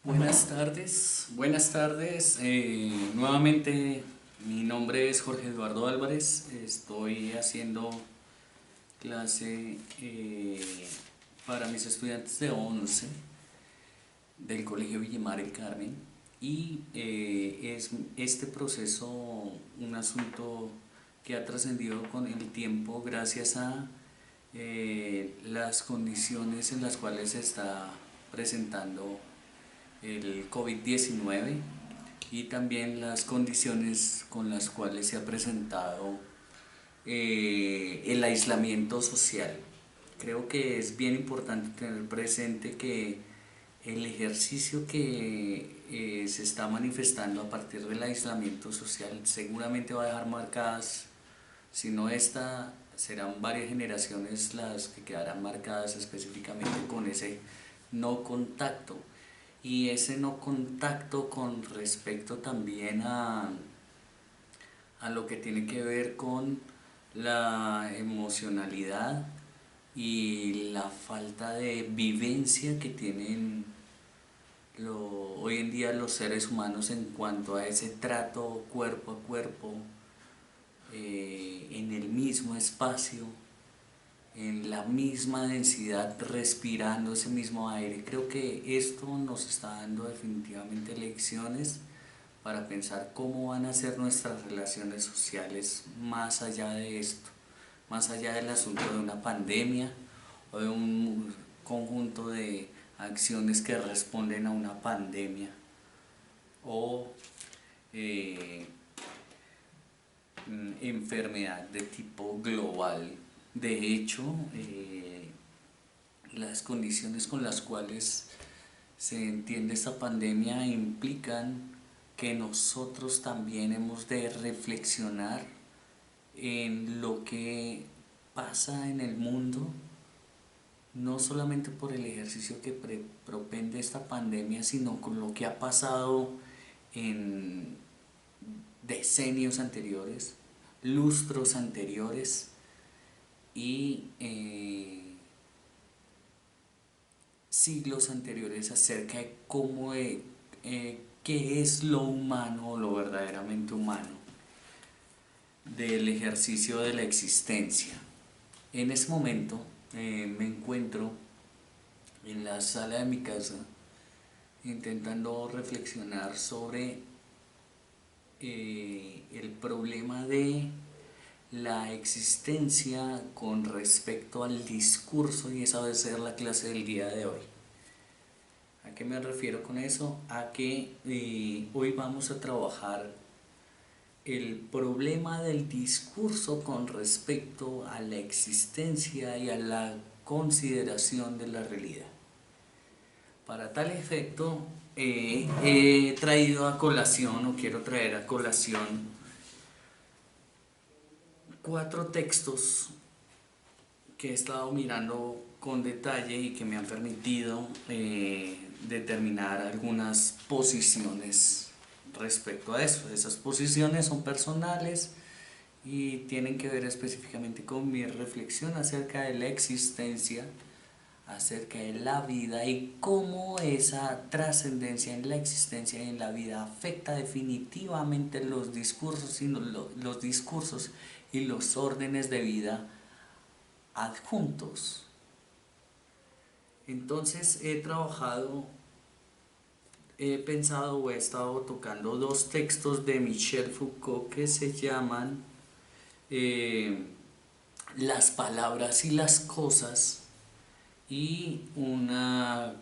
Buenas tardes. Nuevamente mi nombre es Jorge Eduardo Álvarez. Estoy haciendo clase para mis estudiantes de 11 del Colegio Villamar El Carmen y es este proceso un asunto que ha trascendido con el tiempo gracias a las condiciones en las cuales se está presentando el COVID-19 y también las condiciones con las cuales se ha presentado el aislamiento social. Creo que es bien importante tener presente que el ejercicio que se está manifestando a partir del aislamiento social seguramente va a dejar marcadas, si no esta, serán varias generaciones las que quedarán marcadas específicamente con ese no contacto. Y ese no contacto con respecto también a lo que tiene que ver con la emocionalidad y la falta de vivencia que tienen hoy en día los seres humanos en cuanto a ese trato cuerpo a cuerpo, en el mismo espacio, en la misma densidad, respirando ese mismo aire. Creo que esto nos está dando definitivamente lecciones para pensar cómo van a ser nuestras relaciones sociales más allá de esto, más allá del asunto de una pandemia o de un conjunto de acciones que responden a una pandemia o enfermedad de tipo global. De hecho, las condiciones con las cuales se entiende esta pandemia implican que nosotros también hemos de reflexionar en lo que pasa en el mundo, no solamente por el ejercicio que propende esta pandemia, sino con lo que ha pasado en decenios anteriores, lustros anteriores y siglos anteriores acerca de cómo qué es lo humano o lo verdaderamente humano del ejercicio de la existencia. En ese momento me encuentro en la sala de mi casa intentando reflexionar sobre el problema de la existencia con respecto al discurso, y esa va a ser la clase del día de hoy. ¿A qué me refiero con eso? A que hoy vamos a trabajar el problema del discurso con respecto a la existencia y a la consideración de la realidad. Para tal efecto, he traído a colación, o quiero traer a colación, 4 textos que he estado mirando con detalle y que me han permitido determinar algunas posiciones respecto a eso. Esas posiciones son personales y tienen que ver específicamente con mi reflexión acerca de la existencia, acerca de la vida y cómo esa trascendencia en la existencia y en la vida afecta definitivamente los discursos y los órdenes de vida adjuntos. Entonces he pensado o he estado tocando 2 textos de Michel Foucault que se llaman Las palabras y las cosas, y una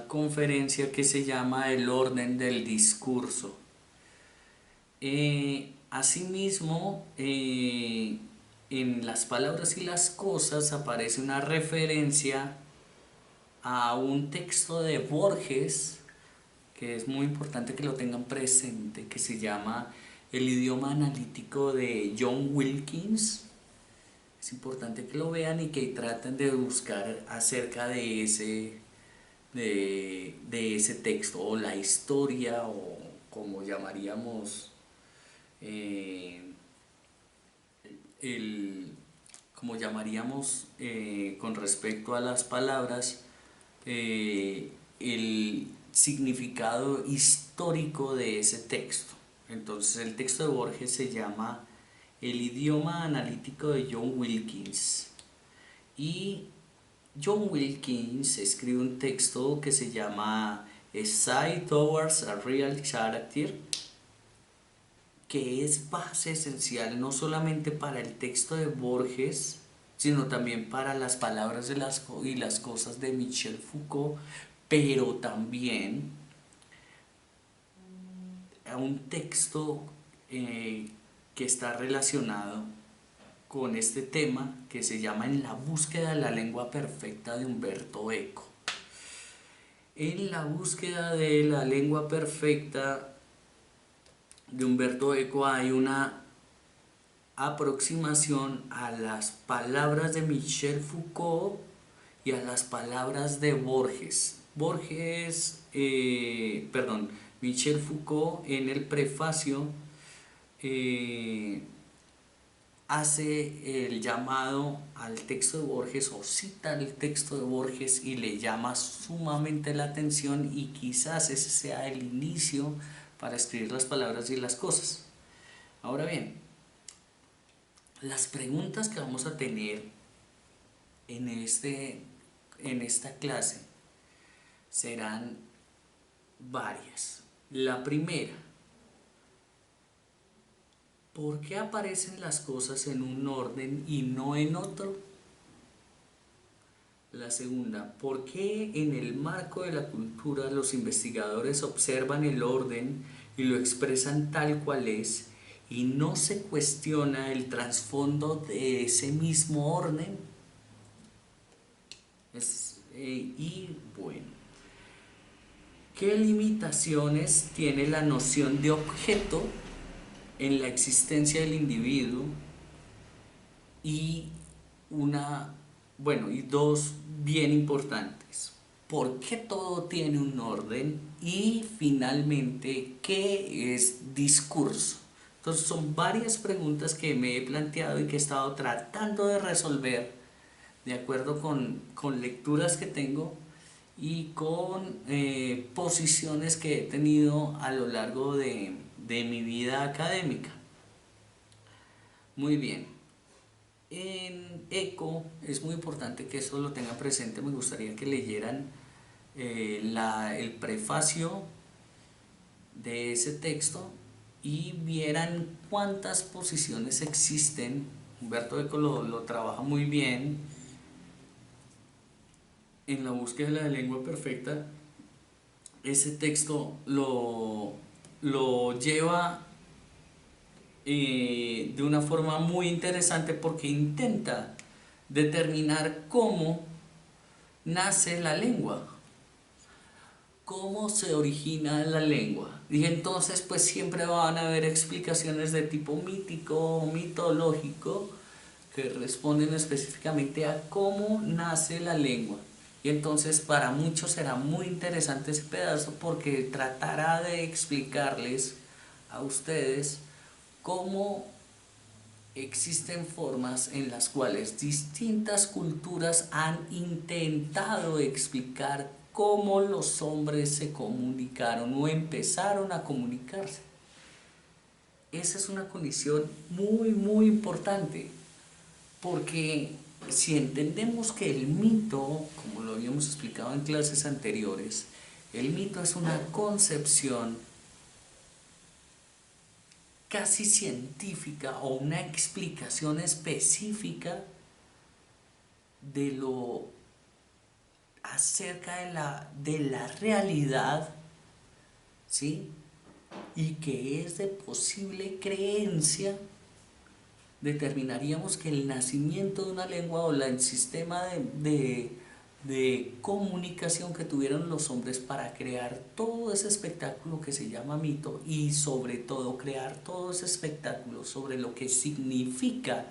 conferencia que se llama El orden del discurso. Asimismo, en Las palabras y las cosas aparece una referencia a un texto de Borges, que es muy importante que lo tengan presente, que se llama El idioma analítico de John Wilkins. Es importante que lo vean y que traten de buscar acerca de ese texto, o la historia, o como llamaríamos el, con respecto a las palabras, significado histórico de ese texto. Entonces el texto de Borges se llama El idioma analítico de John Wilkins. Y John Wilkins escribe un texto que se llama Essay Towards a Real Character, que es base esencial no solamente para el texto de Borges, sino también para las palabras y las cosas de Michel Foucault, pero también a un texto que está relacionado con este tema, que se llama En la búsqueda de la lengua perfecta, de Umberto Eco. En la búsqueda de la lengua perfecta de Umberto Eco hay una aproximación a las palabras de Michel Foucault y a las palabras de Michel Foucault en el prefacio hace el llamado al texto de Borges, o cita el texto de Borges y le llama sumamente la atención, y quizás ese sea el inicio para escribir las palabras y las cosas. Ahora bien, las preguntas que vamos a tener en esta clase serán varias. La primera: ¿por qué aparecen las cosas en un orden y no en otro? La segunda: ¿por qué en el marco de la cultura los investigadores observan el orden y lo expresan tal cual es, y no se cuestiona el trasfondo de ese mismo orden? Y bueno, ¿qué limitaciones tiene la noción de objeto en la existencia del individuo? Y dos bien importantes: ¿por qué todo tiene un orden? Y finalmente, ¿qué es discurso? Entonces son varias preguntas que me he planteado y que he estado tratando de resolver de acuerdo con lecturas que tengo y con posiciones que he tenido a lo largo de mi vida académica. Muy bien. En Eco es muy importante que eso lo tengan presente. Me gustaría que leyeran el prefacio de ese texto y vieran cuántas posiciones existen. Humberto Eco lo trabaja muy bien en la búsqueda de la lengua perfecta. Ese texto lo lleva de una forma muy interesante, porque intenta determinar cómo nace la lengua, cómo se origina la lengua. Y entonces pues siempre van a haber explicaciones de tipo mítico o mitológico que responden específicamente a cómo nace la lengua. Y entonces para muchos será muy interesante ese pedazo, porque tratará de explicarles a ustedes cómo existen formas en las cuales distintas culturas han intentado explicar cómo los hombres se comunicaron o empezaron a comunicarse. Esa es una condición muy, muy importante, porque si entendemos que el mito, como lo habíamos explicado en clases anteriores, el mito es una concepción casi científica o una explicación específica de lo acerca de la realidad, ¿sí? Y que es de posible creencia, determinaríamos que el nacimiento de una lengua o el sistema de comunicación que tuvieron los hombres para crear todo ese espectáculo que se llama mito, y sobre todo crear todo ese espectáculo sobre lo que significa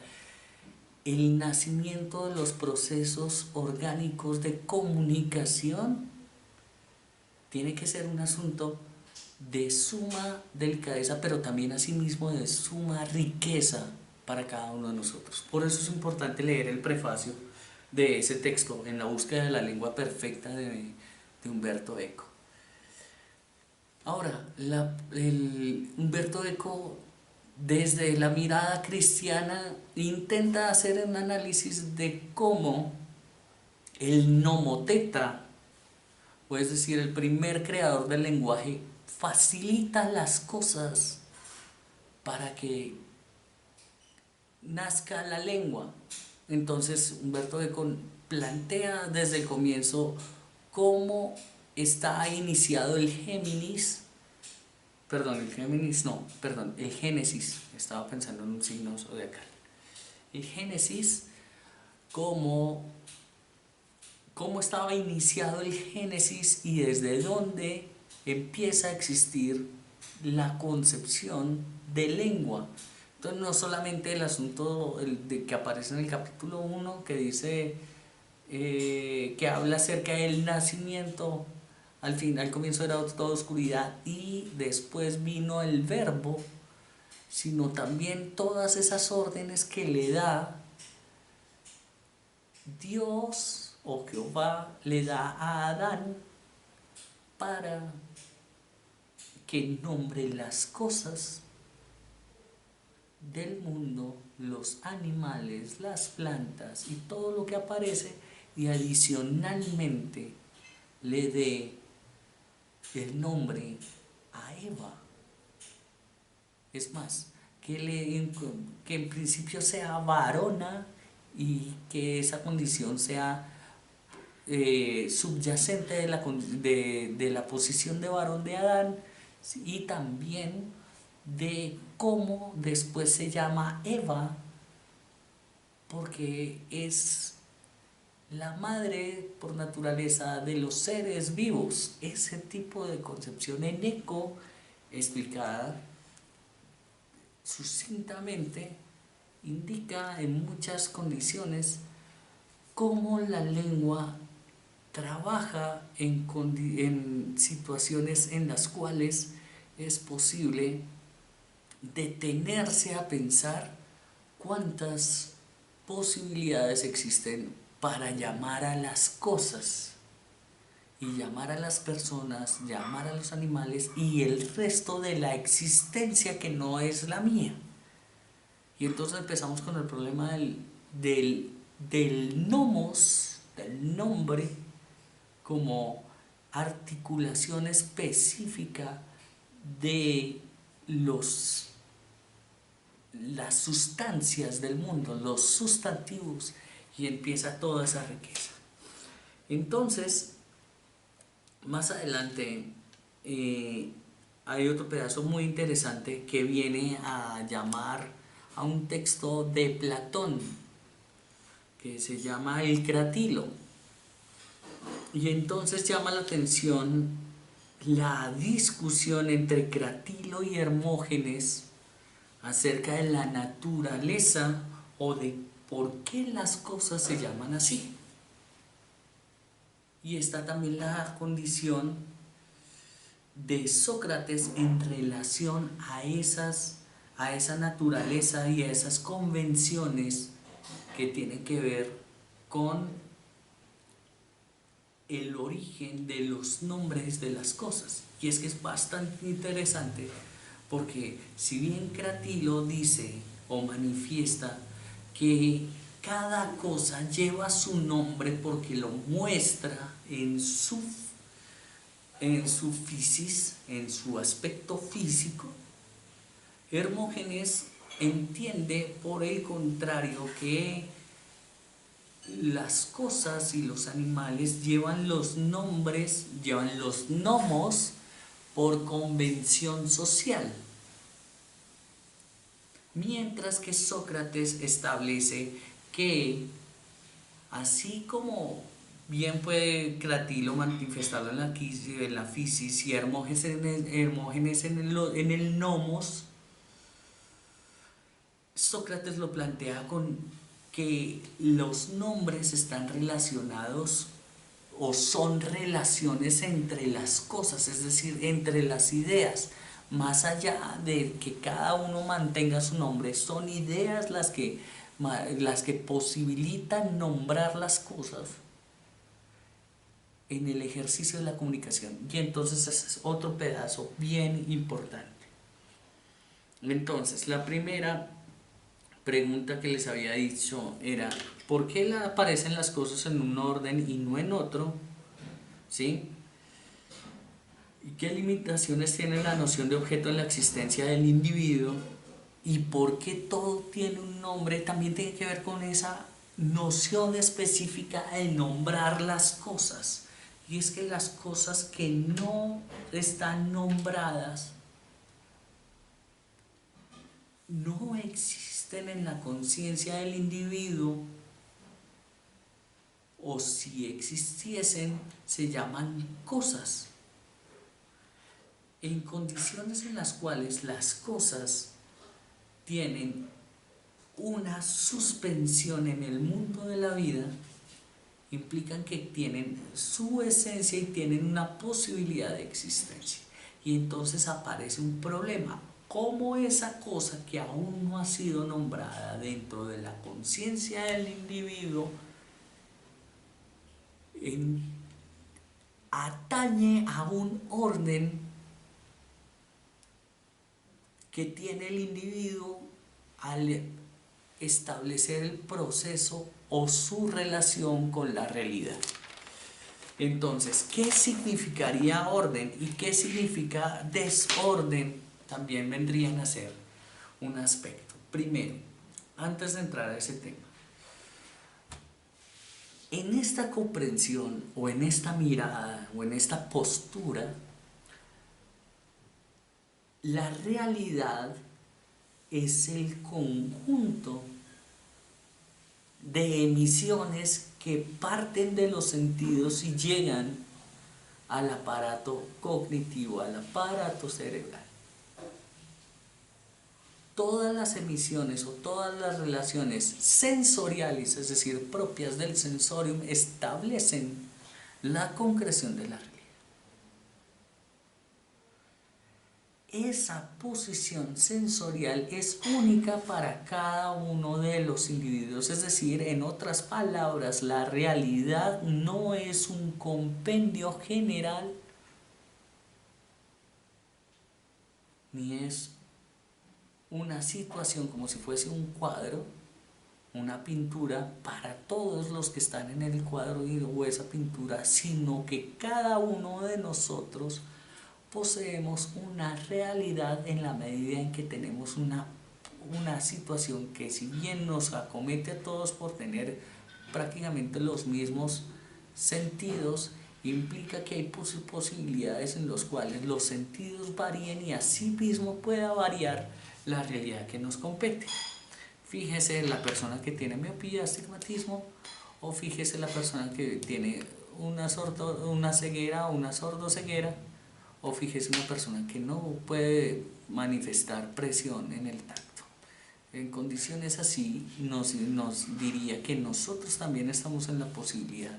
el nacimiento de los procesos orgánicos de comunicación, tiene que ser un asunto de suma delicadeza, pero también asimismo de suma riqueza para cada uno de nosotros. Por eso es importante leer el prefacio de ese texto, En la búsqueda de la lengua perfecta, de Umberto Eco. Ahora, Humberto Eco, desde la mirada cristiana, intenta hacer un análisis de cómo el nomotetra, o es decir, el primer creador del lenguaje, facilita las cosas para que nazca la lengua. Entonces Humberto Eco plantea desde el comienzo cómo está iniciado el Géminis, el Génesis, estaba pensando en un signo zodiacal. El Génesis, cómo estaba iniciado el Génesis y desde dónde empieza a existir la concepción de lengua. Entonces no solamente el asunto de que aparece en el capítulo 1 que dice que habla acerca del nacimiento, al comienzo era toda oscuridad y después vino el verbo, sino también todas esas órdenes que le da Dios o Jehová le da a Adán para que nombre las cosas del mundo, los animales, las plantas y todo lo que aparece, y adicionalmente le dé el nombre a Eva. Es más, que en principio sea varona y que esa condición sea subyacente de la posición de varón de Adán, y también de cómo después se llama Eva, porque es la madre por naturaleza de los seres vivos. Ese tipo de concepción en Eco, explicada sucintamente, indica en muchas condiciones cómo la lengua trabaja en situaciones en las cuales es posible detenerse a pensar cuántas posibilidades existen para llamar a las cosas y llamar a las personas, llamar a los animales y el resto de la existencia que no es la mía. Y entonces empezamos con el problema del nomos, del nombre, como articulación específica de las sustancias del mundo, los sustantivos, y empieza toda esa riqueza. Entonces, más adelante hay otro pedazo muy interesante que viene a llamar a un texto de Platón que se llama el Cratilo, y entonces llama la atención la discusión entre Cratilo y Hermógenes acerca de la naturaleza o de por qué las cosas se llaman así. Y está también la condición de Sócrates en relación a esa naturaleza y a esas convenciones que tienen que ver con el origen de los nombres de las cosas. Y es que es bastante interesante, porque si bien Cratilo dice o manifiesta que cada cosa lleva su nombre porque lo muestra en su fisis, en su aspecto físico, Hermógenes entiende por el contrario que las cosas y los animales llevan los nombres, llevan los nomos por convención social, mientras que Sócrates establece que así como bien puede Cratilo manifestarlo en la fisis y Hermógenes en el nomos, Sócrates lo plantea con que los nombres están relacionados o son relaciones entre las cosas, es decir, entre las ideas. Más allá de que cada uno mantenga su nombre, son ideas las que posibilitan nombrar las cosas. en el ejercicio de la comunicación. Y entonces ese es otro pedazo bien importante. Entonces, la primera pregunta que les había dicho era, ¿por qué aparecen las cosas en un orden y no en otro? ¿Sí? ¿Y qué limitaciones tiene la noción de objeto en la existencia del individuo? ¿Y por qué todo tiene un nombre? También tiene que ver con esa noción específica de nombrar las cosas. Y es que las cosas que no están nombradas no existen en la conciencia del individuo, o si existiesen, se llaman cosas. En condiciones en las cuales las cosas tienen una suspensión en el mundo de la vida, implican que tienen su esencia y tienen una posibilidad de existencia. Y entonces aparece un problema. ¿Cómo esa cosa que aún no ha sido nombrada dentro de la conciencia del individuo atañe a un orden que tiene el individuo al establecer el proceso o su relación con la realidad? Entonces, ¿qué significaría orden y qué significa desorden? También vendrían a ser un aspecto. Primero, antes de entrar a ese tema, en esta comprensión o en esta mirada o en esta postura, la realidad es el conjunto de emisiones que parten de los sentidos y llegan al aparato cognitivo, al aparato cerebral. Todas las emisiones o todas las relaciones sensoriales, es decir, propias del sensorium, establecen la concreción de la realidad. Esa posición sensorial es única para cada uno de los individuos, es decir, en otras palabras, la realidad no es un compendio general ni es una situación como si fuese un cuadro, una pintura para todos los que están en el cuadro o esa pintura, sino que cada uno de nosotros poseemos una realidad en la medida en que tenemos una situación que, si bien nos acomete a todos por tener prácticamente los mismos sentidos, implica que hay posibilidades en las cuales los sentidos varíen y así mismo pueda variar la realidad que nos compete. Fíjese la persona que tiene miopía, astigmatismo, o fíjese la persona que tiene una ceguera o una sordoceguera, o fíjese una persona que no puede manifestar presión en el tacto. En condiciones así nos diría que nosotros también estamos en la posibilidad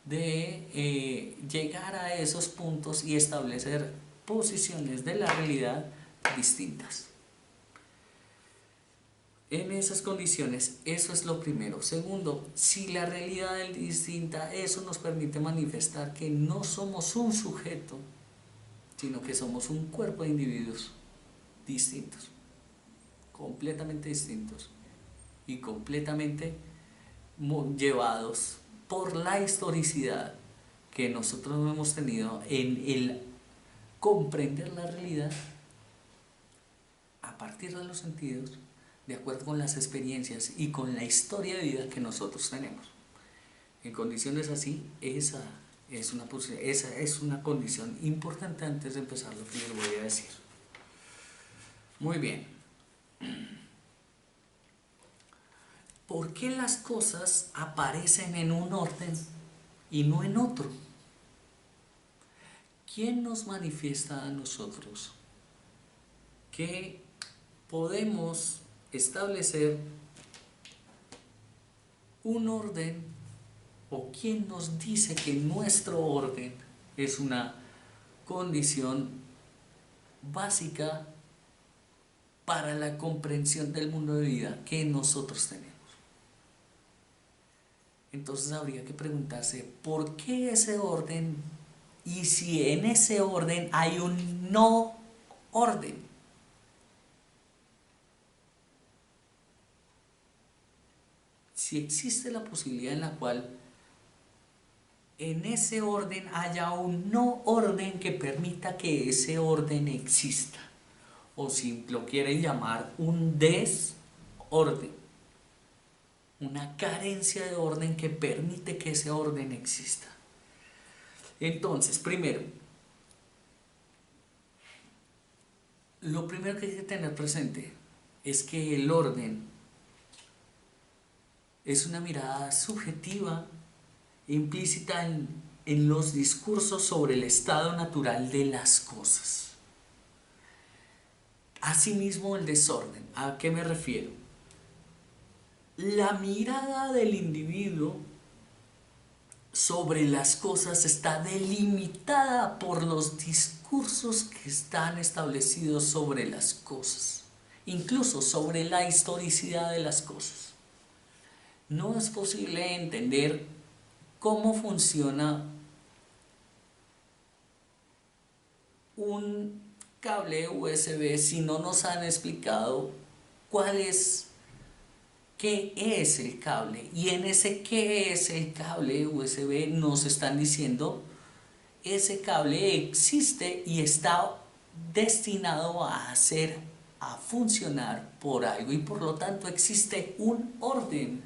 de llegar a esos puntos y establecer posiciones de la realidad distintas. En esas condiciones, eso es lo primero. Segundo, si la realidad es distinta, eso nos permite manifestar que no somos un sujeto, sino que somos un cuerpo de individuos distintos, completamente distintos y completamente llevados por la historicidad que nosotros hemos tenido en el comprender la realidad a partir de los sentidos, de acuerdo con las experiencias y con la historia de vida que nosotros tenemos. En condiciones así, esa es una condición importante antes de empezar lo que les voy a decir. Muy bien. ¿Por qué las cosas aparecen en un orden y no en otro? ¿Quién nos manifiesta a nosotros que podemos establecer un orden, o quién nos dice que nuestro orden es una condición básica para la comprensión del mundo de vida que nosotros tenemos? Entonces habría que preguntarse, ¿por qué ese orden? Y si en ese orden hay un no orden. Si existe la posibilidad en la cual en ese orden haya un no orden que permita que ese orden exista, o si lo quieren llamar un desorden, una carencia de orden que permite que ese orden exista. Entonces, lo primero que hay que tener presente es que el orden es una mirada subjetiva implícita en los discursos sobre el estado natural de las cosas. Asimismo, el desorden. ¿A qué me refiero? La mirada del individuo sobre las cosas está delimitada por los discursos que están establecidos sobre las cosas, incluso sobre la historicidad de las cosas. No es posible entender cómo funciona un cable USB si no nos han explicado qué es el cable, y en ese qué es el cable USB nos están diciendo ese cable existe y está destinado a funcionar por algo, y por lo tanto existe un orden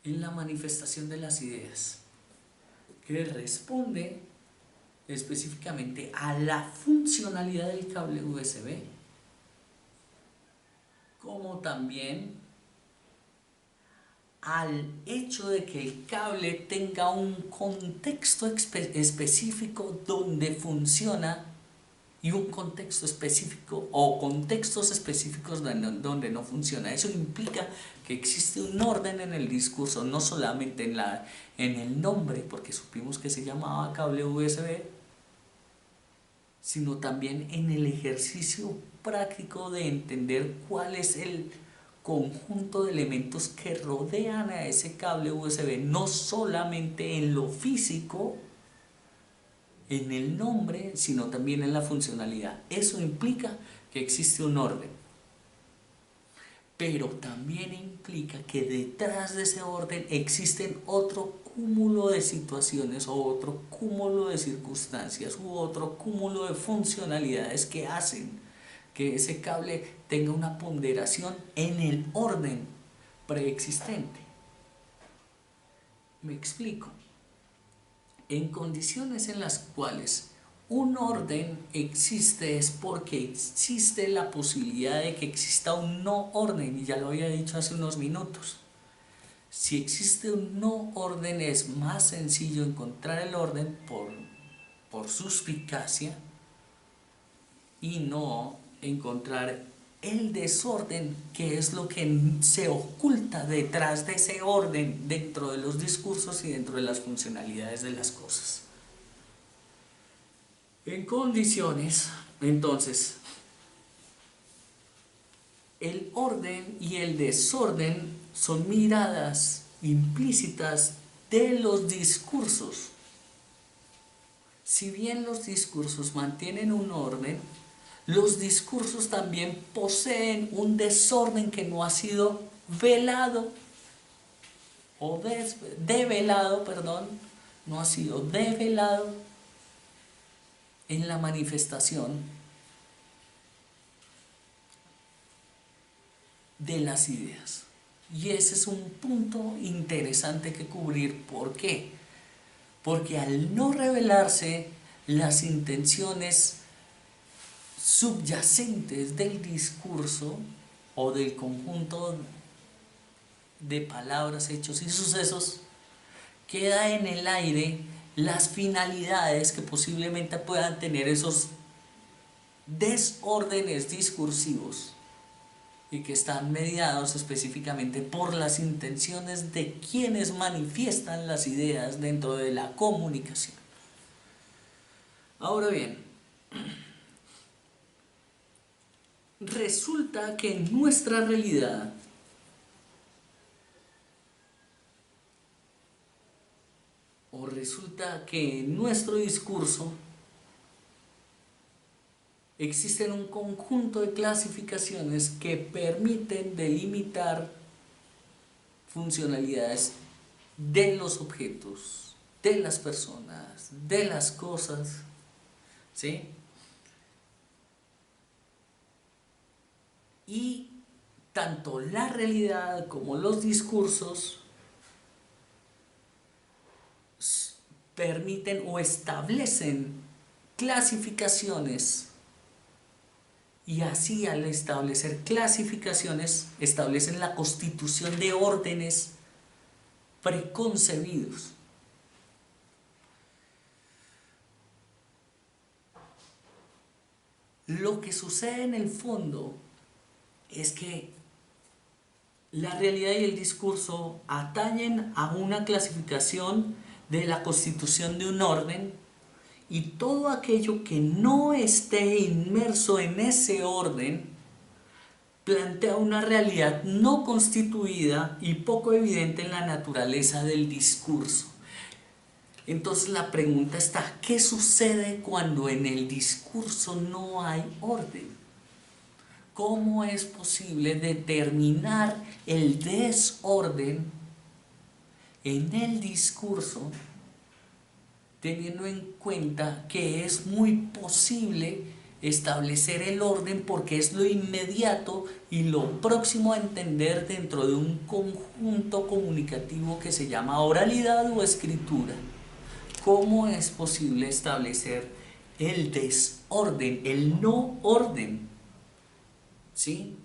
en la manifestación de las ideas que responde específicamente a la funcionalidad del cable USB, como también al hecho de que el cable tenga un contexto específico donde funciona, y un contexto específico o contextos específicos donde no funciona. Eso implica que existe un orden en el discurso, no solamente en el nombre, porque supimos que se llamaba cable USB, sino también en el ejercicio práctico de entender cuál es el conjunto de elementos que rodean a ese cable USB, no solamente en lo físico, en el nombre, sino también en la funcionalidad. Eso implica que existe un orden, pero también implica que detrás de ese orden existen otro cúmulo de situaciones, o otro cúmulo de circunstancias, u otro cúmulo de funcionalidades que hacen que ese cable tenga una ponderación en el orden preexistente. Me explico. En condiciones en las cuales un orden existe es porque existe la posibilidad de que exista un no orden, y ya lo había dicho hace unos minutos. Si existe un no orden es más sencillo encontrar el orden por suspicacia, y no encontrar el desorden, que es lo que se oculta detrás de ese orden dentro de los discursos y dentro de las funcionalidades de las cosas. En condiciones, entonces, el orden y el desorden son miradas implícitas de los discursos. Si bien los discursos mantienen un orden, los discursos también poseen un desorden que no ha sido velado o develado, no ha sido develado en la manifestación de las ideas. Y ese es un punto interesante que cubrir. ¿Por qué? Porque al no revelarse las intenciones subyacentes del discurso o del conjunto de palabras, hechos y sucesos, queda en el aire las finalidades que posiblemente puedan tener esos desórdenes discursivos, y que están mediados específicamente por las intenciones de quienes manifiestan las ideas dentro de la comunicación. Ahora bien, resulta que en nuestra realidad o resulta que en nuestro discurso existen un conjunto de clasificaciones que permiten delimitar funcionalidades de los objetos, de las personas, de las cosas, ¿sí? Y tanto la realidad como los discursos permiten o establecen clasificaciones, y así al establecer clasificaciones establecen la constitución de órdenes preconcebidos. Lo que sucede en el fondo es que la realidad y el discurso atañen a una clasificación de la constitución de un orden, y todo aquello que no esté inmerso en ese orden plantea una realidad no constituida y poco evidente en la naturaleza del discurso. Entonces la pregunta está, ¿qué sucede cuando en el discurso no hay orden? ¿Cómo es posible determinar el desorden en el discurso, teniendo en cuenta que es muy posible establecer el orden porque es lo inmediato y lo próximo a entender dentro de un conjunto comunicativo que se llama oralidad o escritura? ¿Cómo es posible establecer el desorden, el no orden, ¿sí?,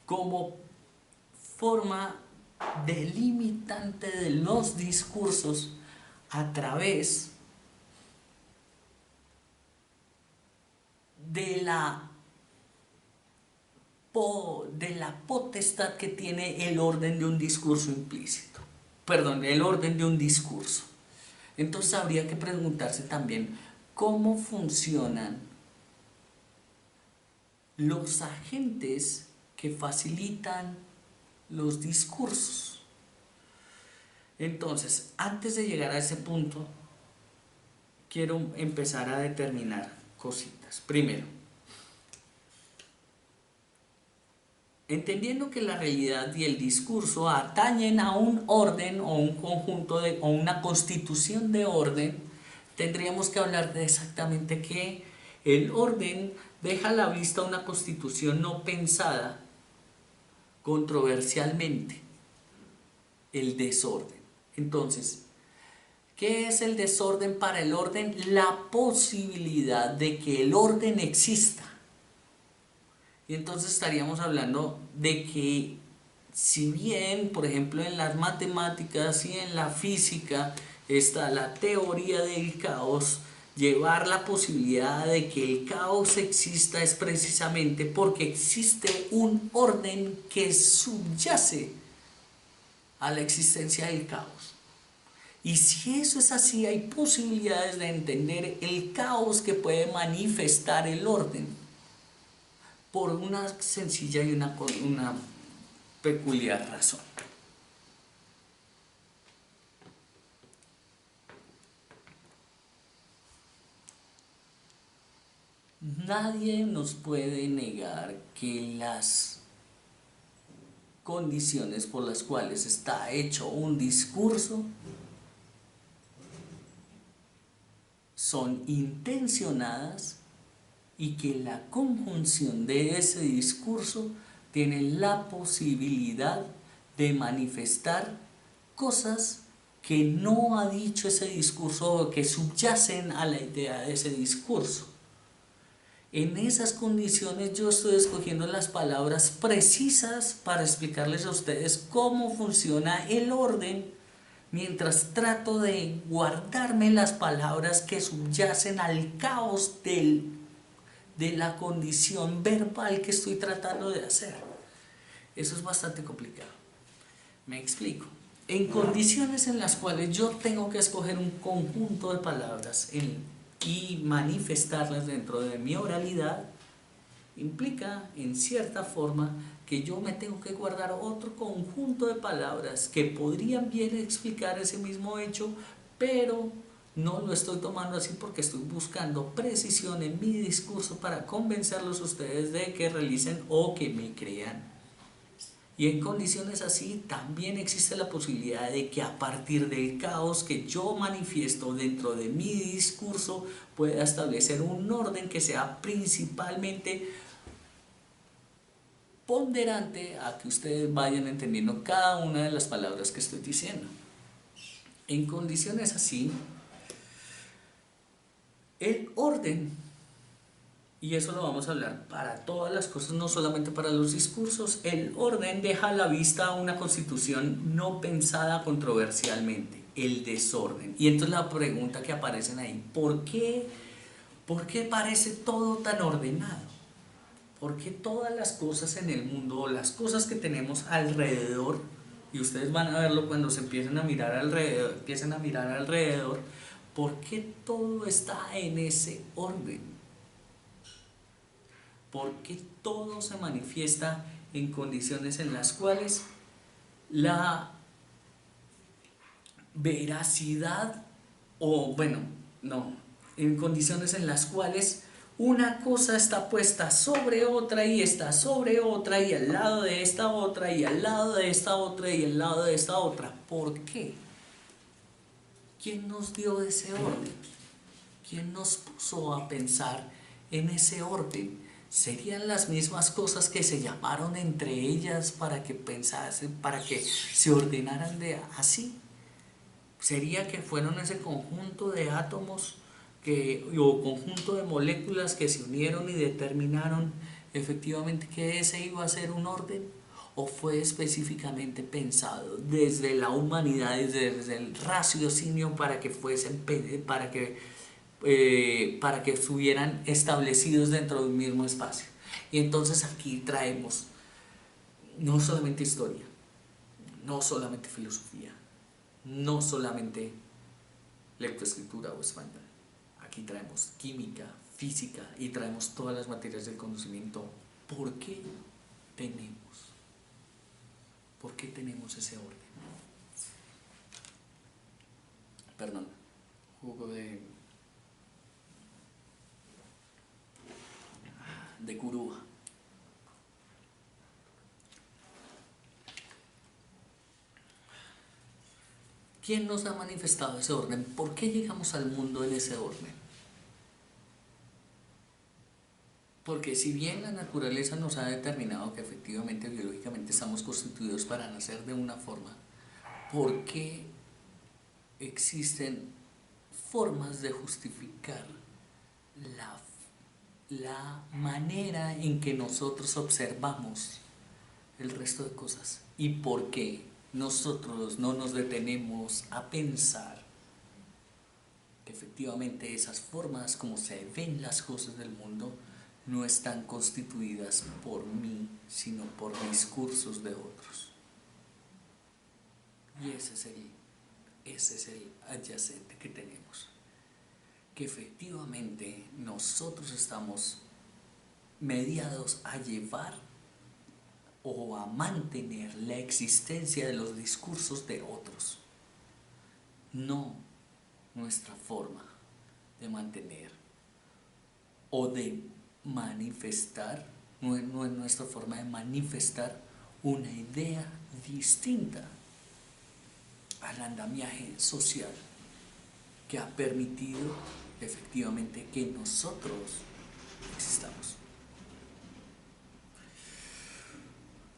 como forma delimitante de los discursos a través de la potestad que tiene el orden de un discurso implícito? Perdón, el orden de un discurso. Entonces habría que preguntarse también cómo funcionan los agentes que facilitan los discursos. Entonces, antes de llegar a ese punto, quiero empezar a determinar cositas. Primero, entendiendo que la realidad y el discurso atañen a un orden o un conjunto o una constitución de orden, tendríamos que hablar de exactamente qué. El orden deja a la vista una constitución no pensada controversialmente: el desorden. Entonces, ¿qué es el desorden para el orden? La posibilidad de que el orden exista. Y entonces estaríamos hablando de que, si bien, por ejemplo, en las matemáticas y en la física está la teoría del caos, llevar la posibilidad de que el caos exista es precisamente porque existe un orden que subyace a la existencia del caos. Y si eso es así, hay posibilidades de entender el caos que puede manifestar el orden, por una sencilla y una peculiar razón. Nadie nos puede negar que las condiciones por las cuales está hecho un discurso son intencionadas, y que la conjunción de ese discurso tiene la posibilidad de manifestar cosas que no ha dicho ese discurso o que subyacen a la idea de ese discurso. En esas condiciones yo estoy escogiendo las palabras precisas para explicarles a ustedes cómo funciona el orden, mientras trato de guardarme las palabras que subyacen al caos de la condición verbal que estoy tratando de hacer. Eso es bastante complicado. Me explico. En condiciones en las cuales yo tengo que escoger un conjunto de palabras y manifestarlas dentro de mi oralidad, implica en cierta forma que yo me tengo que guardar otro conjunto de palabras que podrían bien explicar ese mismo hecho, pero no lo estoy tomando así porque estoy buscando precisión en mi discurso para convencerlos a ustedes de que realicen o que me crean. Y en condiciones así también existe la posibilidad de que a partir del caos que yo manifiesto dentro de mi discurso pueda establecer un orden que sea principalmente ponderante a que ustedes vayan entendiendo cada una de las palabras que estoy diciendo. En condiciones así, el orden, y eso lo vamos a hablar para todas las cosas, no solamente para los discursos, el orden deja a la vista una constitución no pensada controversialmente, el desorden. Y entonces la pregunta que aparecen ahí, ¿por qué parece todo tan ordenado? ¿Por qué todas las cosas en el mundo, las cosas que tenemos alrededor, y ustedes van a verlo cuando se empiecen a mirar alrededor, ¿por qué todo está en ese orden? ¿Por qué todo se manifiesta en condiciones en las cuales la veracidad, en condiciones en las cuales una cosa está puesta sobre otra y está sobre otra y al lado de esta otra y al lado de esta otra y al lado de esta otra? ¿Por qué? ¿Quién nos dio ese orden? ¿Quién nos puso a pensar en ese orden? ¿Serían las mismas cosas que se llamaron entre ellas para que pensasen, para que se ordenaran así? ¿Sería que fueron ese conjunto de átomos o conjunto de moléculas que se unieron y determinaron efectivamente que ese iba a ser un orden? ¿O fue específicamente pensado desde la humanidad, desde el raciocinio para que estuvieran establecidos dentro de un mismo espacio? Y entonces aquí traemos no solamente historia, no solamente filosofía, no solamente lectoescritura o español. Aquí traemos química, física y traemos todas las materias del conocimiento. ¿Por qué tenemos ese orden? Perdón, jugo de curúa. ¿Quién nos ha manifestado ese orden? ¿Por qué llegamos al mundo en ese orden? Porque si bien la naturaleza nos ha determinado que efectivamente biológicamente estamos constituidos para nacer de una forma, ¿por qué existen formas de justificar la manera en que nosotros observamos el resto de cosas? ¿Y por qué nosotros no nos detenemos a pensar que efectivamente esas formas como se ven las cosas del mundo no están constituidas por mí, sino por discursos de otros? Y ese es el adyacente que tenemos, que efectivamente nosotros estamos mediados a llevar o a mantener la existencia de los discursos de otros, no nuestra forma de mantener o de manifestar, no es nuestra forma de manifestar una idea distinta al andamiaje social que ha permitido efectivamente que nosotros existamos.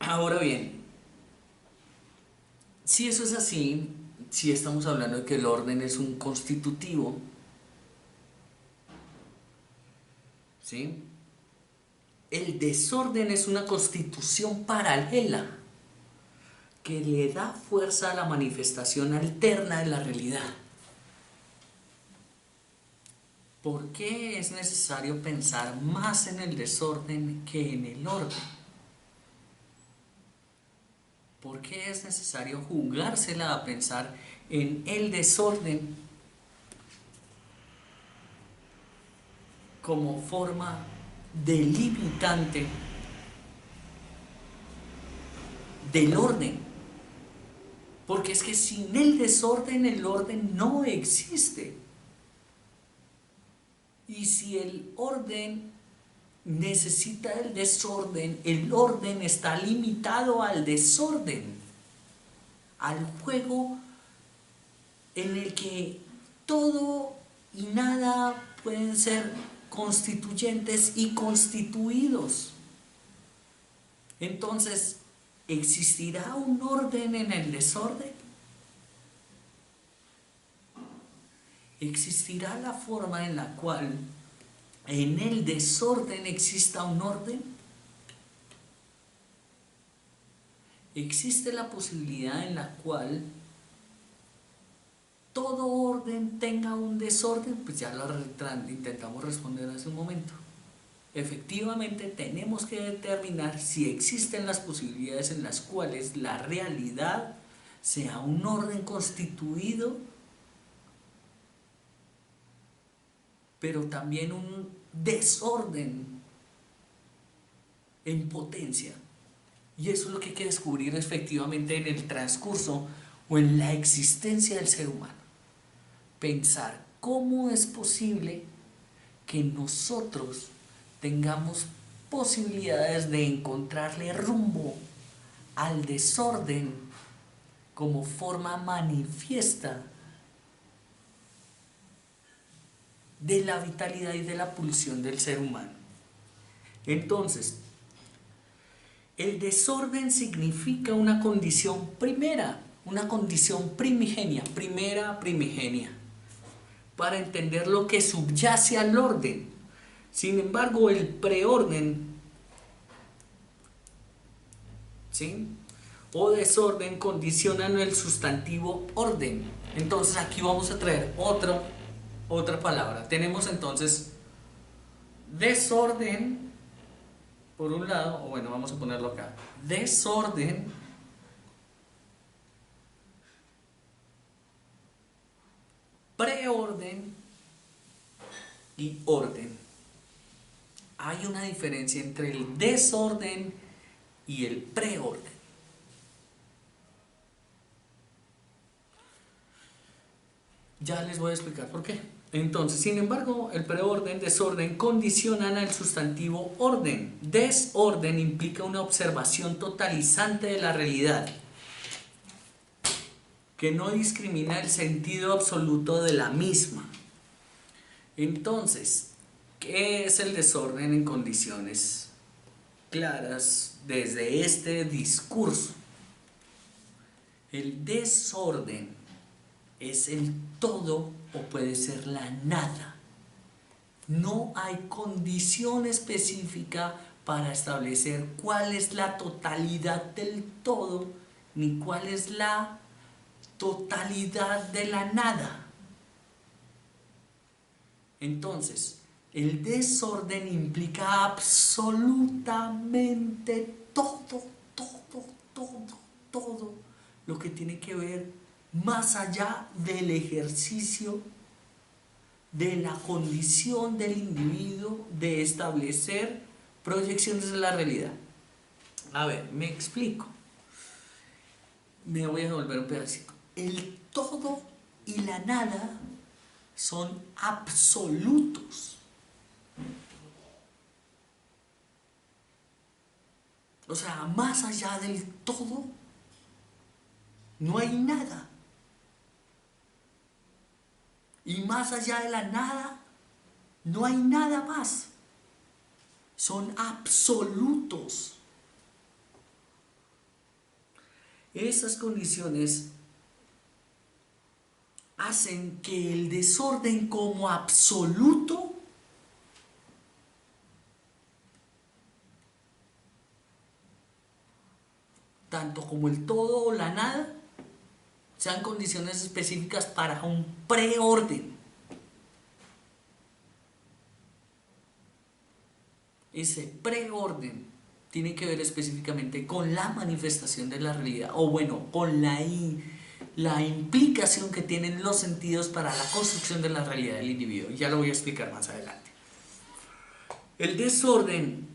Ahora bien, si eso es así, si estamos hablando de que el orden es un constitutivo, ¿sí? El desorden es una constitución paralela que le da fuerza a la manifestación alterna de la realidad. ¿Por qué es necesario pensar más en el desorden que en el orden? ¿Por qué es necesario jugársela a pensar en el desorden como forma delimitante del orden? Porque es que sin el desorden, el orden no existe. Y si el orden necesita el desorden, el orden está limitado al desorden, al juego en el que todo y nada pueden ser constituyentes y constituidos. Entonces, ¿existirá un orden en el desorden? ¿Existirá la forma en la cual en el desorden exista un orden? ¿Existe la posibilidad en la cual todo orden tenga un desorden? Pues ya lo intentamos responder hace un momento. Efectivamente, tenemos que determinar si existen las posibilidades en las cuales la realidad sea un orden constituido, pero también un desorden en potencia. Y eso es lo que hay que descubrir efectivamente en el transcurso o en la existencia del ser humano. Pensar cómo es posible que nosotros tengamos posibilidades de encontrarle rumbo al desorden como forma manifiesta de la vitalidad y de la pulsión del ser humano. Entonces, el desorden significa una condición primera, una condición primigenia, primigenia, para entender lo que subyace al orden. Sin embargo, el preorden, ¿sí?, o desorden condicionan el sustantivo orden. Entonces aquí vamos a traer otra palabra. Tenemos entonces desorden, por un lado, o bueno, vamos a ponerlo acá. Desorden preorden y orden. Hay una diferencia entre el desorden y el preorden. Ya les voy a explicar por qué. Entonces, sin embargo, el preorden, desorden condicionan al sustantivo orden. Desorden implica una observación totalizante de la realidad, que no discrimina el sentido absoluto de la misma. Entonces, ¿qué es el desorden en condiciones claras desde este discurso? El desorden es el todo o puede ser la nada. No hay condición específica para establecer cuál es la totalidad del todo ni cuál es la totalidad de la nada. Entonces, el desorden implica absolutamente todo lo que tiene que ver más allá del ejercicio de la condición del individuo de establecer proyecciones de la realidad. A ver, me explico. Me voy a devolver un pedacito. El todo y la nada son absolutos. O sea, más allá del todo no hay nada. Y más allá de la nada no hay nada más. Son absolutos. Esas condiciones hacen que el desorden como absoluto tanto como el todo o la nada sean condiciones específicas para un preorden. Ese preorden tiene que ver específicamente con la manifestación de la realidad, o bueno, con la implicación que tienen los sentidos para la construcción de la realidad del individuo. Ya lo voy a explicar más adelante. El desorden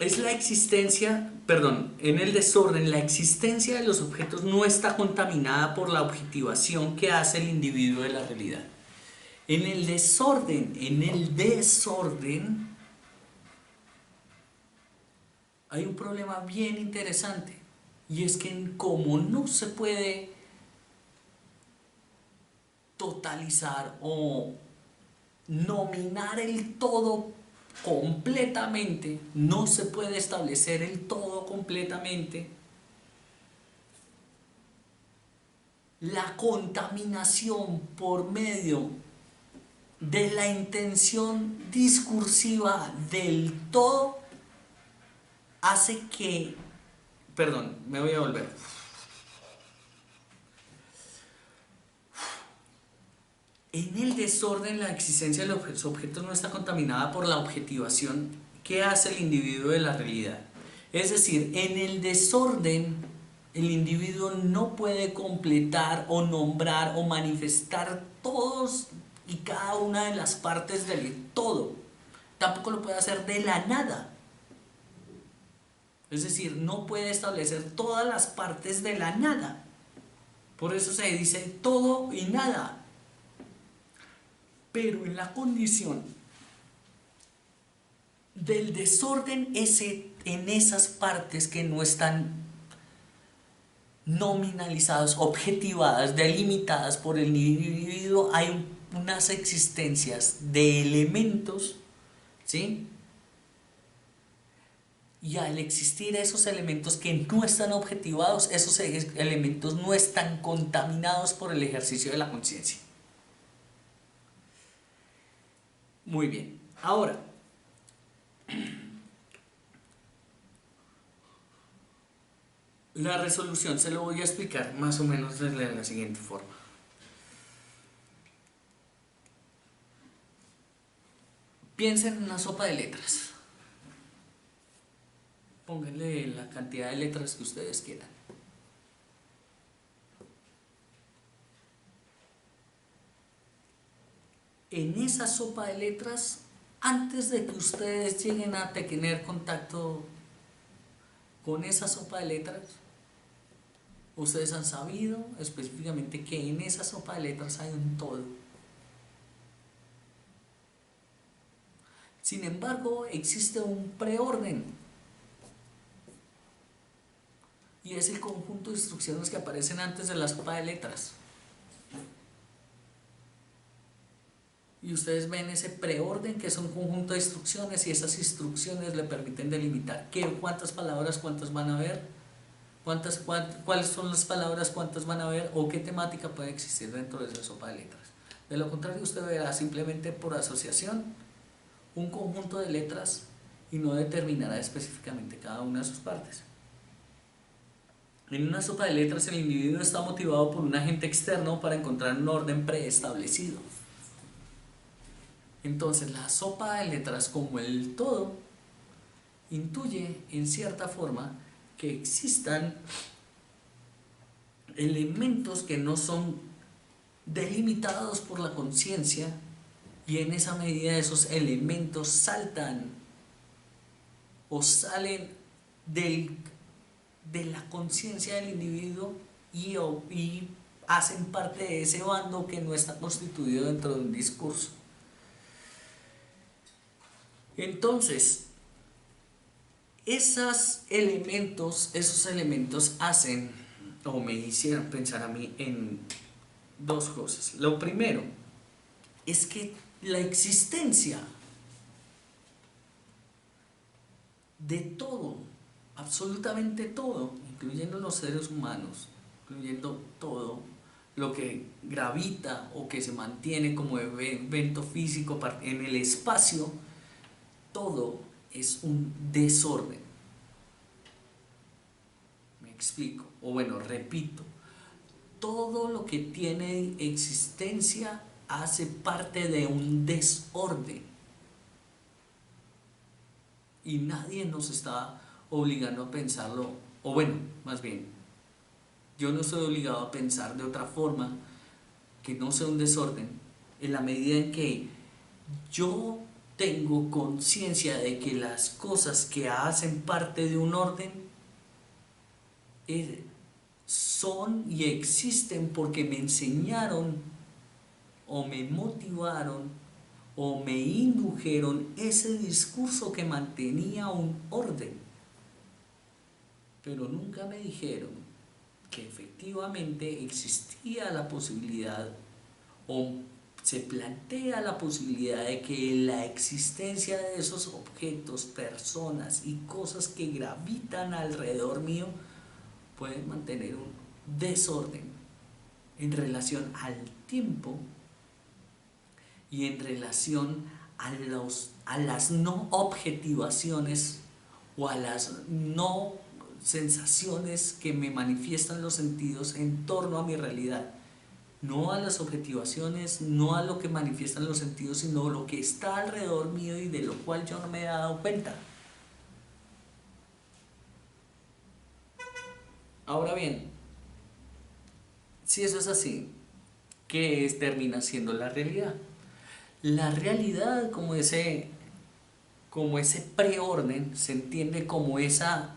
es la existencia, perdón, en el desorden, la existencia de los objetos no está contaminada por la objetivación que hace el individuo de la realidad. En el desorden, hay un problema bien interesante, y es que como no se puede totalizar o nominar el todo completamente, no se puede establecer el todo completamente, la contaminación por medio de la intención discursiva del todo hace que, perdón, me voy a volver. En el desorden, la existencia de los objetos no está contaminada por la objetivación que hace el individuo de la realidad. Es decir, en el desorden, el individuo no puede completar o nombrar o manifestar todos y cada una de las partes del todo. Tampoco lo puede hacer de la nada. Es decir, no puede establecer todas las partes de la nada. Por eso se dice todo y nada. Pero en la condición del desorden, en esas partes que no están nominalizadas, objetivadas, delimitadas por el individuo, hay unas existencias de elementos, ¿sí? Y al existir esos elementos que no están objetivados, esos elementos no están contaminados por el ejercicio de la conciencia. Muy bien, ahora, la resolución se lo voy a explicar más o menos de la siguiente forma. Piensen en una sopa de letras. Pónganle la cantidad de letras que ustedes quieran. En esa sopa de letras, antes de que ustedes lleguen a tener contacto con esa sopa de letras, ustedes han sabido específicamente que en esa sopa de letras hay un todo. Sin embargo, existe un preorden, y es el conjunto de instrucciones que aparecen antes de la sopa de letras. Y ustedes ven ese preorden, que es un conjunto de instrucciones, y esas instrucciones le permiten delimitar cuántas palabras, cuántas van a haber, cuáles son las palabras, cuántas van a haber, o qué temática puede existir dentro de esa sopa de letras. De lo contrario, usted verá simplemente por asociación un conjunto de letras y no determinará específicamente cada una de sus partes. En una sopa de letras, el individuo está motivado por un agente externo para encontrar un orden preestablecido. Entonces, la sopa de letras, como el todo, intuye en cierta forma que existan elementos que no son delimitados por la conciencia, y en esa medida esos elementos saltan o salen de la conciencia del individuo y hacen parte de ese bando que no está constituido dentro de un discurso. Entonces, esos elementos hacen, o me hicieron pensar a mí en dos cosas. Lo primero es que la existencia de todo, absolutamente todo, incluyendo los seres humanos, incluyendo todo lo que gravita o que se mantiene como evento físico en el espacio, todo es un desorden. Me explico, o bueno, repito, todo lo que tiene existencia hace parte de un desorden, y nadie nos está obligando a pensarlo, o bueno, más bien, yo no estoy obligado a pensar de otra forma que no sea un desorden, en la medida en que yo tengo conciencia de que las cosas que hacen parte de un orden son y existen porque me enseñaron o me motivaron o me indujeron ese discurso que mantenía un orden, pero nunca me dijeron que efectivamente existía la posibilidad o se plantea la posibilidad de que la existencia de esos objetos, personas y cosas que gravitan alrededor mío pueden mantener un desorden en relación al tiempo y en relación a las no objetivaciones o a las no sensaciones que me manifiestan los sentidos en torno a mi realidad. No a las objetivaciones, no a lo que manifiestan los sentidos, sino lo que está alrededor mío y de lo cual yo no me he dado cuenta. Ahora bien, si eso es así, ¿qué termina siendo la realidad? La realidad, como ese preorden, se entiende como esa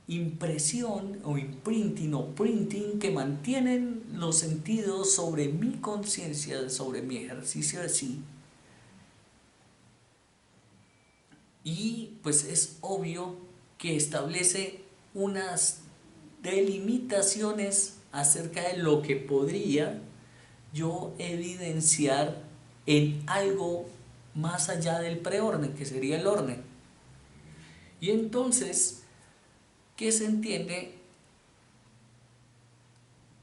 impresión o imprinting o printing que mantienen los sentidos sobre mi conciencia, sobre mi ejercicio de sí. Y pues es obvio que establece unas delimitaciones acerca de lo que podría yo evidenciar en algo más allá del preorden, que sería el orden. Y entonces, ¿qué se entiende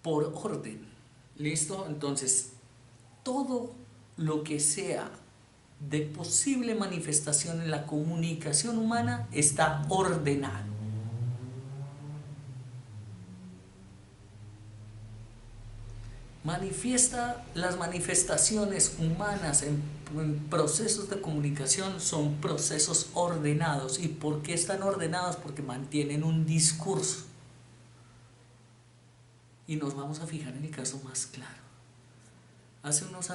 por orden? ¿Listo? Entonces, todo lo que sea de posible manifestación en la comunicación humana está ordenado. Las manifestaciones humanas en procesos de comunicación son procesos ordenados. ¿Y por qué están ordenados? Porque mantienen un discurso. Y nos vamos a fijar en el caso más claro. Hace unos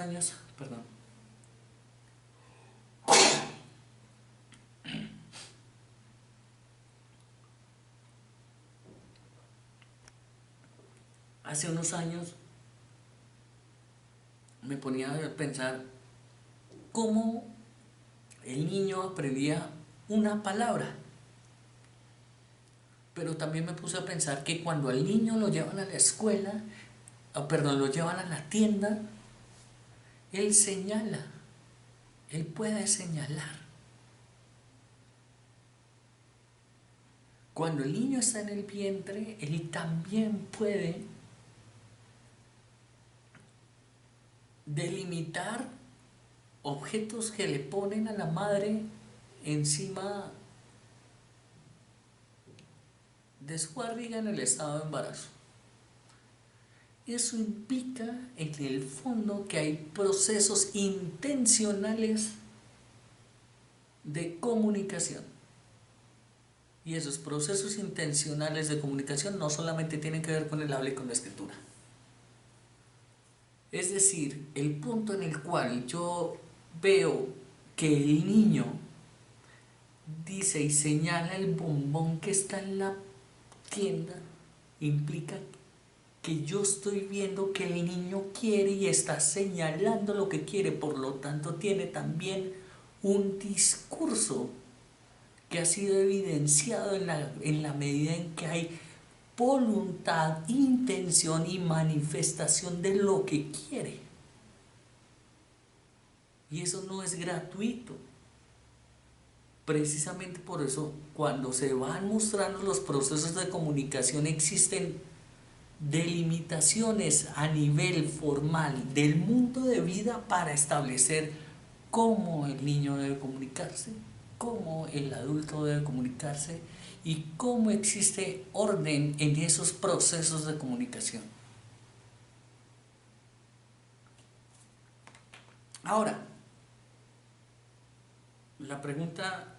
años, me ponía a pensar cómo el niño aprendía una palabra. Pero también me puse a pensar que cuando al niño lo llevan a la escuela, lo llevan a la tienda, él señala, él puede señalar. Cuando el niño está en el vientre, él también puede delimitar objetos que le ponen a la madre encima de su barriga en el estado de embarazo. Eso implica en el fondo que hay procesos intencionales de comunicación. Y esos procesos intencionales de comunicación no solamente tienen que ver con el habla y con la escritura. Es decir, el punto en el cual yo veo que el niño dice y señala el bombón que está en la tienda, implica que yo estoy viendo que el niño quiere y está señalando lo que quiere, por lo tanto tiene también un discurso que ha sido evidenciado en la medida en que hay voluntad, intención y manifestación de lo que quiere. Y eso no es gratuito. Precisamente por eso, cuando se van mostrando los procesos de comunicación, existen delimitaciones a nivel formal del mundo de vida para establecer cómo el niño debe comunicarse, cómo el adulto debe comunicarse y cómo existe orden en esos procesos de comunicación. Ahora, la pregunta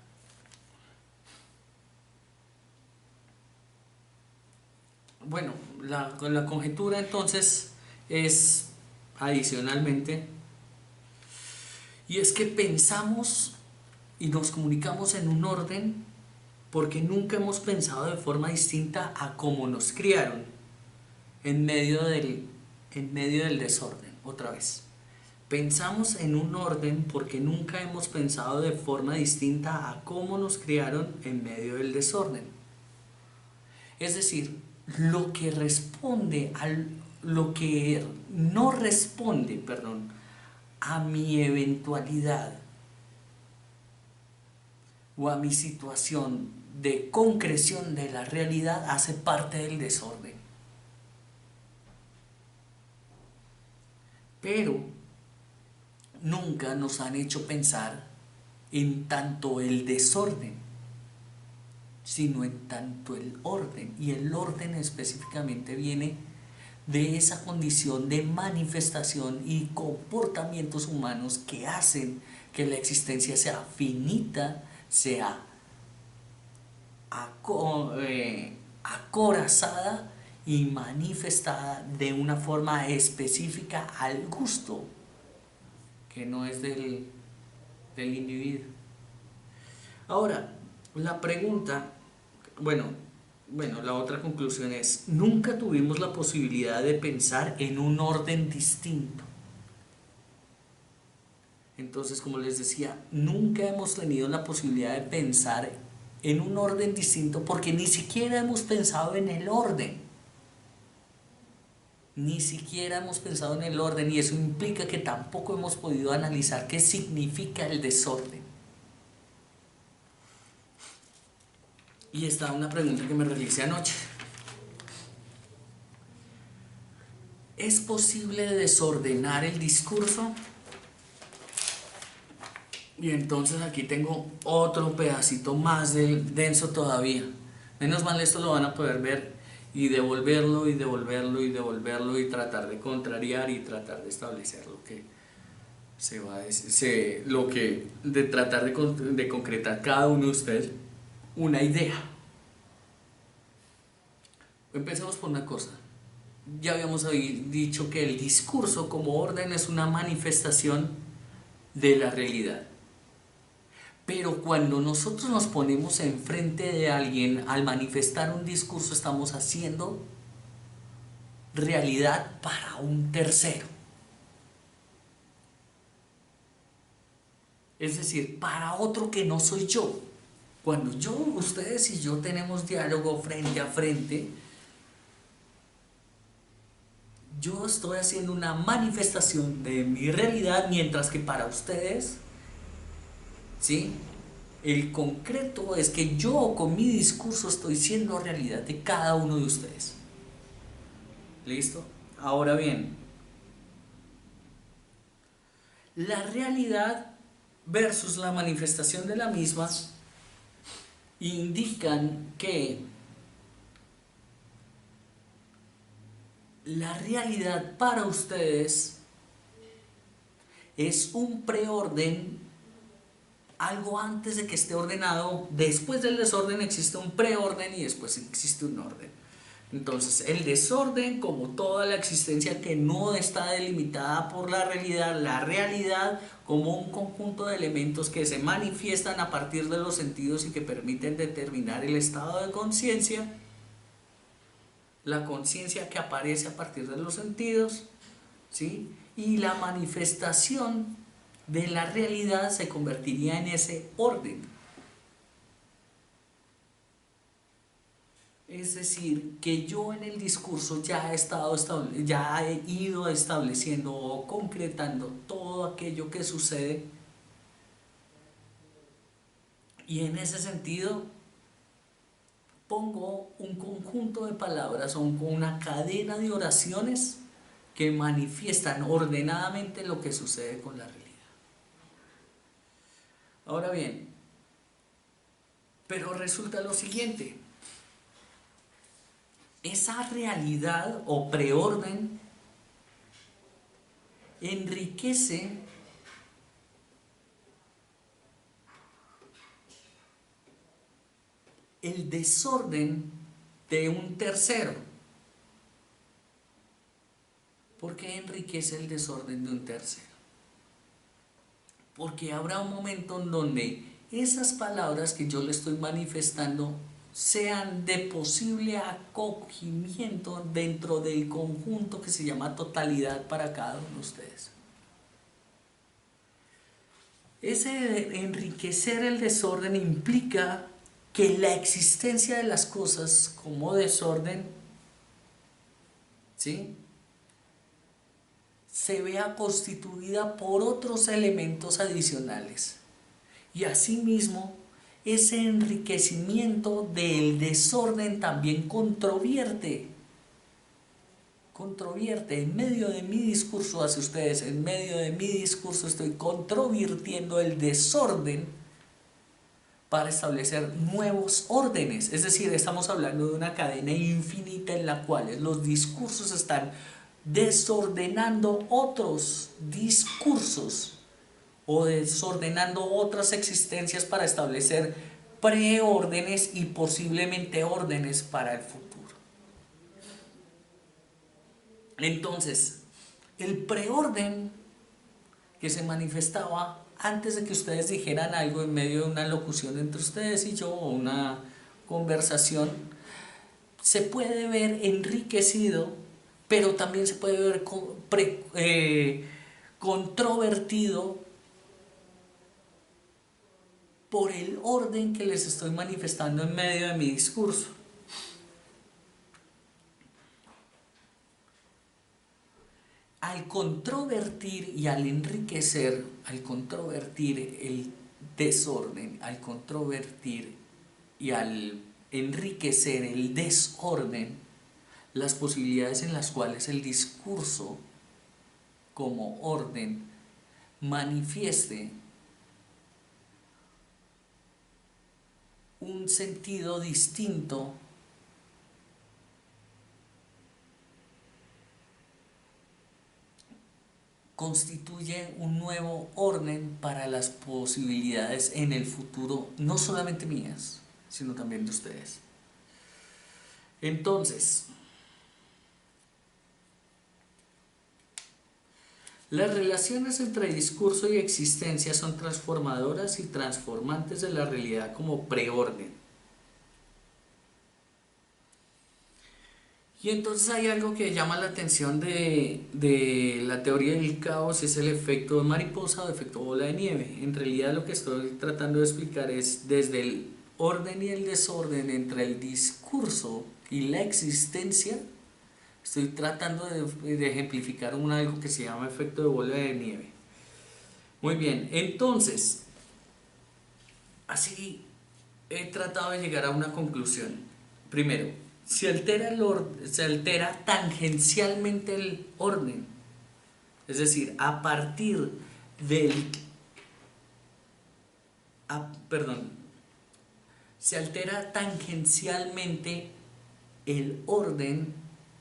la conjetura entonces es adicionalmente, Y es que pensamos y nos comunicamos en un orden porque nunca hemos pensado de forma distinta a cómo nos criaron en medio del desorden. Otra vez. Pensamos en un orden porque nunca hemos pensado de forma distinta a cómo nos criaron en medio del desorden. Es decir, lo que no responde, perdón, a mi eventualidad o a mi situación de concreción de la realidad hace parte del desorden. Pero nunca nos han hecho pensar en tanto el desorden, sino en tanto el orden. Y el orden específicamente viene de esa condición de manifestación y comportamientos humanos que hacen que la existencia sea finita, sea acorazada y manifestada de una forma específica al gusto que no es del individuo. Ahora, la pregunta, bueno, la otra conclusión es, nunca tuvimos la posibilidad de pensar en un orden distinto. Entonces, como les decía, nunca hemos tenido la posibilidad de pensar en un orden distinto porque ni siquiera hemos pensado en el orden. Ni siquiera hemos pensado en el orden, y eso implica que tampoco hemos podido analizar qué significa el desorden. Y está una pregunta que me realicé anoche. ¿Es posible desordenar el discurso? Y entonces aquí tengo otro pedacito más denso todavía. Menos mal esto lo van a poder ver y devolverlo y devolverlo y devolverlo y tratar de contrariar y tratar de establecer lo que de tratar de concretar cada uno de ustedes una idea. Empecemos por una cosa. Ya habíamos dicho que el discurso como orden es una manifestación de la realidad. Pero cuando nosotros nos ponemos enfrente de alguien al manifestar un discurso, estamos haciendo realidad para un tercero. Es decir, para otro que no soy yo. Cuando ustedes y yo tenemos diálogo frente a frente, yo estoy haciendo una manifestación de mi realidad, mientras que para ustedes, ¿sí?, el concreto es que yo con mi discurso estoy siendo realidad de cada uno de ustedes. ¿Listo? Ahora bien, la realidad versus la manifestación de la misma indican que la realidad para ustedes es un preorden, algo antes de que esté ordenado. Después del desorden existe un preorden y después existe un orden. Entonces, el desorden, como toda la existencia que no está delimitada por la realidad como un conjunto de elementos que se manifiestan a partir de los sentidos y que permiten determinar el estado de conciencia, la conciencia que aparece a partir de los sentidos, ¿sí?, y la manifestación de la realidad se convertiría en ese orden. Es decir, que yo en el discurso ya he ido estableciendo o concretando todo aquello que sucede, y en ese sentido pongo un conjunto de palabras o una cadena de oraciones que manifiestan ordenadamente lo que sucede con la realidad. Ahora bien, pero resulta lo siguiente: esa realidad o preorden enriquece el desorden de un tercero. ¿Por qué enriquece el desorden de un tercero? porque habrá un momento en donde esas palabras que yo le estoy manifestando sean de posible acogimiento dentro del conjunto que se llama totalidad para cada uno de ustedes. Ese enriquecer el desorden implica que la existencia de las cosas como desorden, ¿sí?, se vea constituida por otros elementos adicionales. Y asimismo, ese enriquecimiento del desorden también controvierte en medio de mi discurso hacia ustedes, en medio de mi discurso estoy controvirtiendo el desorden para establecer nuevos órdenes. Es decir, estamos hablando de una cadena infinita en la cual los discursos están desordenando otros discursos o desordenando otras existencias para establecer preórdenes y posiblemente órdenes para el futuro. Entonces, el preorden que se manifestaba antes de que ustedes dijeran algo en medio de una locución entre ustedes y yo o una conversación, se puede ver enriquecido, pero también se puede ver controvertido por el orden que les estoy manifestando en medio de mi discurso. Al controvertir y al enriquecer, al controvertir el desorden, al controvertir y al enriquecer el desorden, las posibilidades en las cuales el discurso como orden manifieste un sentido distinto constituye un nuevo orden para las posibilidades en el futuro, no solamente mías, sino también de ustedes. Entonces, las relaciones entre discurso y existencia son transformadoras y transformantes de la realidad como preorden. Y entonces hay algo que llama la atención de la teoría del caos, es el efecto mariposa o efecto bola de nieve. En realidad lo que estoy tratando de explicar es desde el orden y el desorden entre el discurso y la existencia. Estoy tratando de ejemplificar algo que se llama efecto de bola de nieve. Muy bien, entonces, así he tratado de llegar a una conclusión. Primero, se altera tangencialmente el orden, es decir, a partir se altera tangencialmente el orden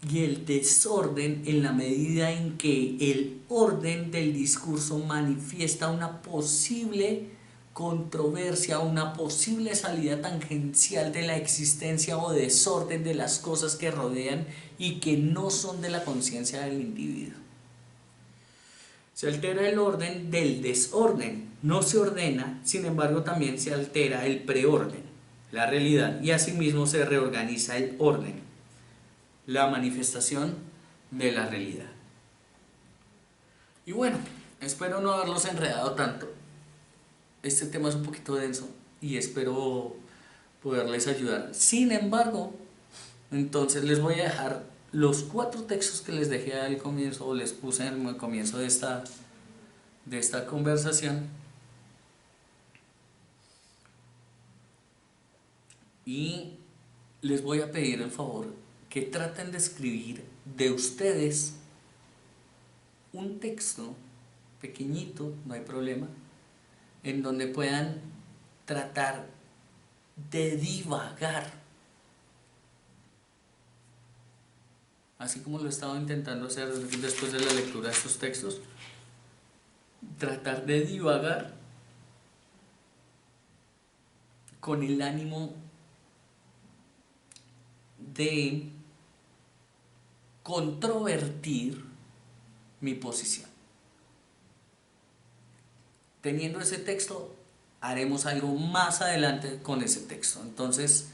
y el desorden en la medida en que el orden del discurso manifiesta una posible controversia, una posible salida tangencial de la existencia o desorden de las cosas que rodean y que no son de la conciencia del individuo. Se altera el orden del desorden, no se ordena, sin embargo también se altera el preorden, la realidad, y asimismo se reorganiza el orden, la manifestación de la realidad. Y bueno, espero no haberlos enredado tanto. Este tema es un poquito denso y espero poderles ayudar. Sin embargo, entonces les voy a dejar los 4 textos que les dejé al comienzo, o les puse en el comienzo de esta conversación. Y les voy a pedir el favor que traten de escribir de ustedes un texto pequeñito, no hay problema, en donde puedan tratar de divagar, así como lo he estado intentando hacer después de la lectura de estos textos, tratar de divagar con el ánimo de controvertir mi posición. Teniendo ese texto, haremos algo más adelante con ese texto. Entonces,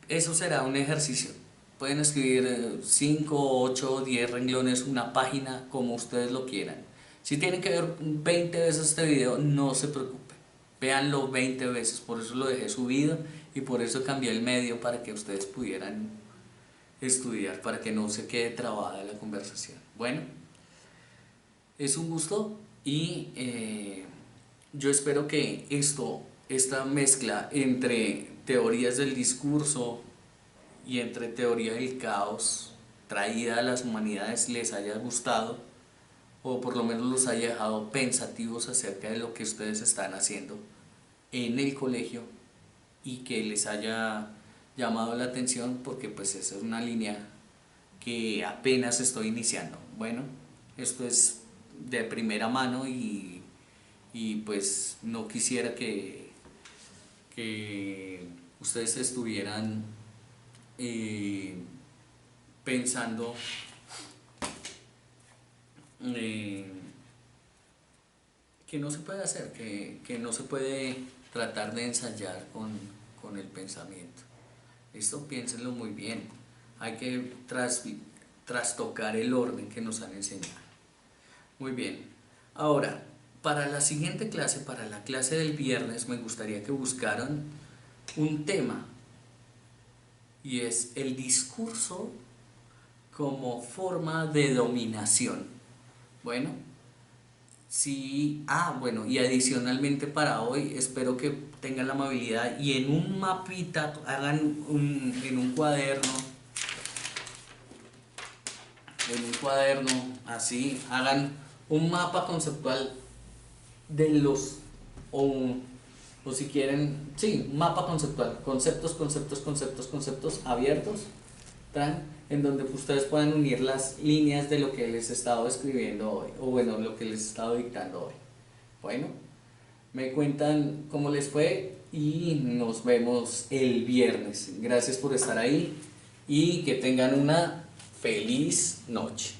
eso será un ejercicio. Pueden escribir 5, 8, 10 renglones, una página, como ustedes lo quieran. Si tienen que ver 20 veces este video, no se preocupen. Véanlo 20 veces, por eso lo dejé subido y por eso cambié el medio para que ustedes pudieran estudiar, para que no se quede trabada la conversación. Bueno, es un gusto y yo espero que esta mezcla entre teorías del discurso y entre teoría del caos traída a las humanidades les haya gustado, o por lo menos los haya dejado pensativos acerca de lo que ustedes están haciendo en el colegio y que les haya llamado la atención, porque pues esa es una línea que apenas estoy iniciando. Bueno, esto es de primera mano y pues no quisiera que ustedes estuvieran pensando que no se puede hacer, que no se puede tratar de ensayar con el pensamiento. Esto piénsenlo muy bien. Hay que trastocar el orden que nos han enseñado. Muy bien. Ahora, para la siguiente clase, para la clase del viernes, me gustaría que buscaran un tema, y es el discurso como forma de dominación. Bueno, sí, bueno, y adicionalmente para hoy espero que tengan la amabilidad y en un mapita hagan en un cuaderno, así, hagan un mapa conceptual de los, o si quieren, sí, un mapa conceptual, conceptos abiertos, en donde ustedes puedan unir las líneas de lo que les he estado escribiendo hoy, o bueno, lo que les he estado dictando hoy. Bueno, me cuentan cómo les fue y nos vemos el viernes. Gracias por estar ahí y que tengan una feliz noche.